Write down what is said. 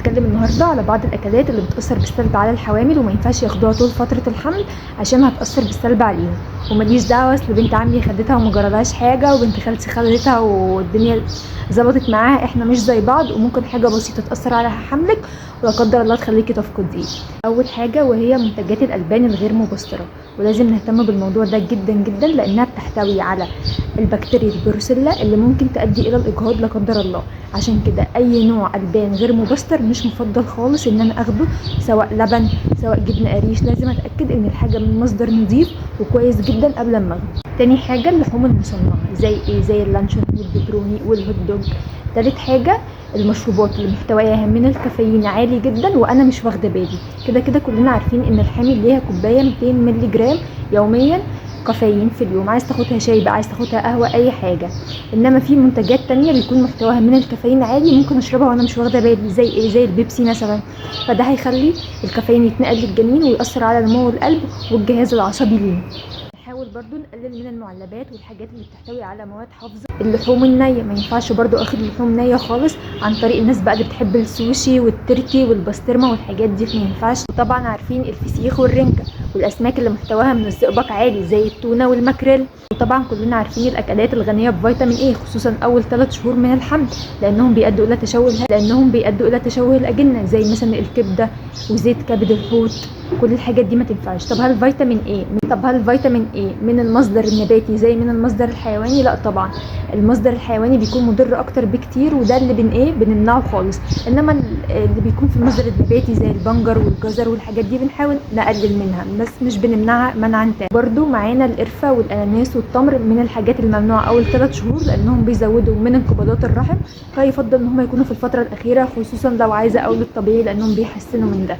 هنتكلم النهارده على بعض الاكلات اللي بتاثر بالسلب على الحوامل وما ينفعش ياخدوها طول فتره الحمل عشان هتاثر بالسلب عليهم. وماليش دعوه، اصل بنت عمي خدتها وما جرالهاش حاجه، وبنت خالتي خدتها والدنيا ظبطت معاها. احنا مش زي بعض، وممكن حاجه بسيطه تاثر على حملك ولا قدر الله تخليكي تفقديه. اول حاجه وهي منتجات الالبان الغير مبستره، ولازم نهتم بالموضوع ده جدا جدا لانها بتحتوي على البكتيريا البروسيلا اللي ممكن تؤدي الى الاجهاض لا قدر الله. عشان كده اي نوع البان غير مبستر مش مفضل خالص ان انا اخده، سواء لبن سواء جبنه قريش. لازم اتاكد ان الحاجه من مصدر نظيف وكويس جدا قبل ما اخده. تاني حاجه اللحوم المصنعه زي ايه؟ زي اللانشون والبيبروني والهوت دوج. تالت حاجه المشروبات اللي محتواها من الكافيين عالي جدا وانا مش واخده بالي. كده كده كلنا عارفين ان الحامل ليها كوبايه 200 مللي جرام يوميا كافيين في اليوم، عايز تاخدها شاي بقى، عايز تاخدها قهوه، اي حاجه. انما في منتجات تانية بيكون محتواها من الكافيين عالي ممكن اشربها وانا مش واخده بالي، زي ايه؟ زي البيبسي مثلا. فده هيخلي الكافيين يتنقل للجنين ويأثر على نمو القلب والجهاز العصبي ليه. نحاول برضو نقلل من المعلبات والحاجات اللي بتحتوي على مواد حافظه. اللحوم النيه ما ينفعش برضو اخد لحوم نيه خالص، عن طريق الناس بقى اللي بتحب السوشي والتركي والبسطرمه والحاجات دي ما ينفعش. وطبعا عارفين الفسيخ والرنجه والاسماك اللي محتواها من الزئبق عالي زي التونه والماكريل. وطبعا كلنا عارفين الاكلات الغنيه بفيتامين ايه خصوصا اول 3 شهور من الحمل، لانهم بيؤدوا الى تشوه الاجنه زي مثلا الكبده وزيت كبد الحوت. كل الحاجات دي ما تنفعش. طب هل فيتامين ايه من المصدر النباتي زي من المصدر الحيواني؟ لا طبعا، المصدر الحيواني بيكون مضر اكتر بكتير، وده اللي بنمنعه خالص. انما اللي بيكون في المصدر النباتي زي البنجر والجزر والحاجات دي بنحاول نقلل منها، بس مش بنمنعها منعا تام. برضو معانا القرفه والاناناس والتمر من الحاجات الممنوعه اول 3 شهور، لانهم بيزودوا من انقباضات الرحم، فيفضل ان هم يكونوا في الفتره الاخيره، خصوصا لو عايزه اولد طبيعي، لانهم بيحسنوا من ده.